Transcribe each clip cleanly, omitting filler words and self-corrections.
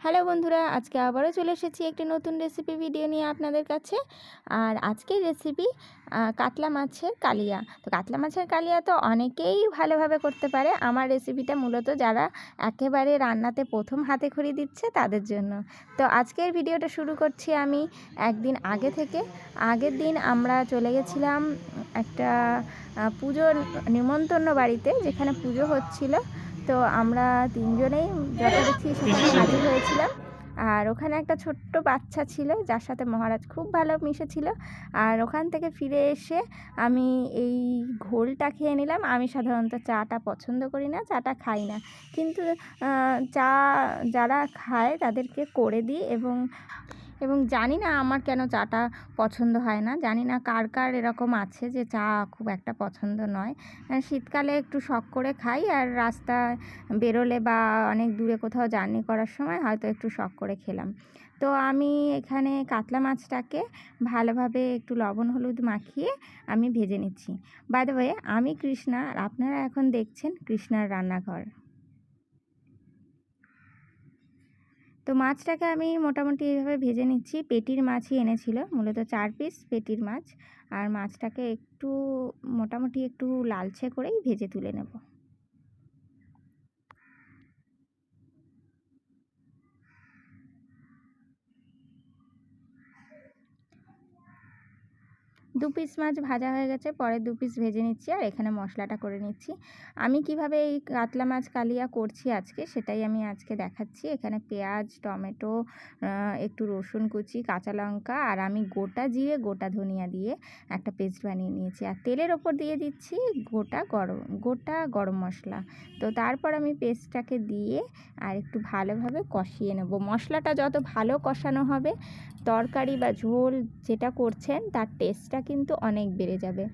Hello বন্ধুরা, আজকে আবারও চলে এসেছি একটি নতুন রেসিপি ভিডিও নিয়ে আপনাদের কাছে। আর আজকের রেসিপি কাতলা মাছের কালিয়া। তো কাতলা মাছের কালিয়া তো অনেকেই ভালোভাবে করতে পারে। আমার রেসিপিটা মূলত যারা একেবারে রান্নাতে প্রথম হাতেখড়ি দিচ্ছে তাদের জন্য। তো আজকের ভিডিওটা শুরু করছি আমি একদিন আগে থেকে। আগের দিন আমরা চলে গেছিলাম একটা পুজোর নিমন্ত্রণ বাড়িতে, যেখানে পুজো হচ্ছিল। তো আমরা তিনজনেই যথারীতি সেখানে হাজির হয়েছিলাম। আর ওখানে একটা ছোট্ট বাচ্চা ছিল যার সাথে মহারাজ খুব ভালো মিশেছিল। আর ওখান থেকে ফিরে এসে আমি এই ঘোলটা খেয়ে নিলাম। আমি সাধারণত চাটা পছন্দ করি না, চাটা খাই না, কিন্তু চা যারা খায় তাদেরকে করে দিই। এবং জানি না আমার কেন চাটা পছন্দ হয় না, জানি না কার কার এরকম আছে যে চা খুব একটা পছন্দ নয়। শীতকালে একটু শখ করে খাই, আর রাস্তায় বেরোলে বা অনেক দূরে কোথাও জার্নি করার সময় হয়তো একটু শখ করে খেলাম। তো আমি এখানে কাতলা মাছটাকে ভালোভাবে একটু লবণ হলুদ মাখিয়ে আমি ভেজে নিচ্ছি। বাই দ্য ওয়ে, আমি কৃষ্ণা, আর আপনারা এখন দেখছেন কৃষ্ণার রান্নাঘর। তো মাছটাকে আমি মোটামুটি এইভাবে ভেজে নিচ্ছি। পেটির মাছই এনেছিল, মূলত 4 পিস পেটির মাছ। আর মাছটাকে একটু মোটামুটি একটু লালচে করেই ভেজে তুলে নেব। দু পিস মাছ ভাজা হয়ে গেছে, পরে 2 পিস ভেজে নিচ্ছি। আর এখানে মশলাটা করে নিচ্ছি। আমি কিভাবে এই কাতলা মাছ কালিয়া করছি আজকে, সেটাই আমি আজকে দেখাচ্ছি। এখানে পেঁয়াজ, টমেটো, একটু রসুন কুচি, কাঁচা লঙ্কা, আর আমি গোটা জিরে গোটা ধনিয়া দিয়ে একটা পেস্ট বানিয়ে নিয়েছি। আর তেলের ওপর দিয়ে দিচ্ছি গোটা গরম মশলা। তো তারপর আমি পেস্টটাকে দিয়ে আর একটু ভালোভাবে কষিয়ে নেব। মশলাটা যত ভালো কষানো হবে, তরকারি বা ঝোল যেটা করছেন তার টেস্টটা কিন্তু অনেক বেড়ে যাবে।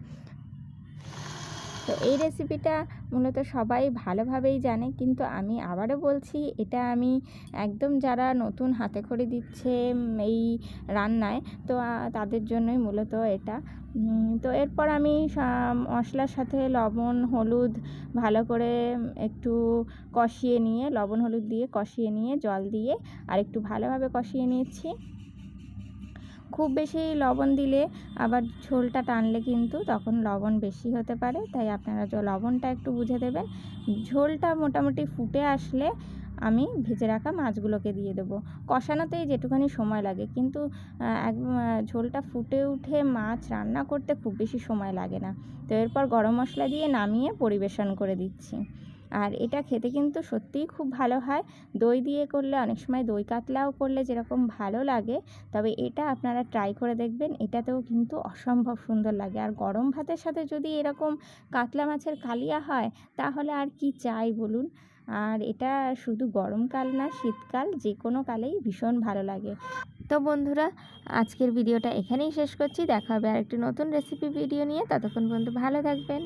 তো এই রেসিপিটা মূলত সবাই ভালোভাবেই জানে, কিন্তু আমি আবারও বলছি, এটা আমি একদম যারা নতুন হাতেখড়ি দিচ্ছে এই রান্নায়, তো তাদের জন্যই মূলত এটা। তো এরপর আমি মশলার সাথে লবণ হলুদ ভালো করে একটু কষিয়ে নিয়ে, লবণ হলুদ দিয়ে কষিয়ে নিয়ে জল দিয়ে আর একটু ভালোভাবে কষিয়ে নিয়েছি। খুব বেশি লবণ দিলে আবার ঝোলটা টানলে কিন্তু তখন লবণ বেশি হতে পারে, তাই আপনারা লবণটা একটু বুঝে দেবেন। ঝোলটা মোটামুটি ফুটে আসলে আমি ভেজে রাখা মাছগুলোকে দিয়ে দেবো। কষানোতেই যেটুখানি সময় লাগে, কিন্তু ঝোলটা ফুটে উঠে মাছ রান্না করতে খুব বেশি সময় লাগে না। তো এরপর গরম মশলা দিয়ে নামিয়ে পরিবেশন করে দিচ্ছি। আর এটা খেতে কিন্তু সত্যিই খুব ভালো হয়। দই দিয়ে করলে, অনেক সময় দই কাতলাও করলে যেরকম ভালো লাগে, তবে এটা আপনারা ট্রাই করে দেখবেন, এটাতেও কিন্তু অসম্ভব সুন্দর লাগে। আর গরম ভাতের সাথে যদি এরকম কাতলা মাছের কালিয়া হয়, তাহলে আর কি চাই বলুন। আর এটা শুধু গরমকাল না, শীতকাল, যে কোনো কালেই ভীষণ ভালো লাগে। তো বন্ধুরা, আজকের ভিডিওটা এখানেই শেষ করছি। দেখা হবে আরেকটি নতুন রেসিপি ভিডিও নিয়ে। ততক্ষণ পর্যন্ত ভালো থাকবেন।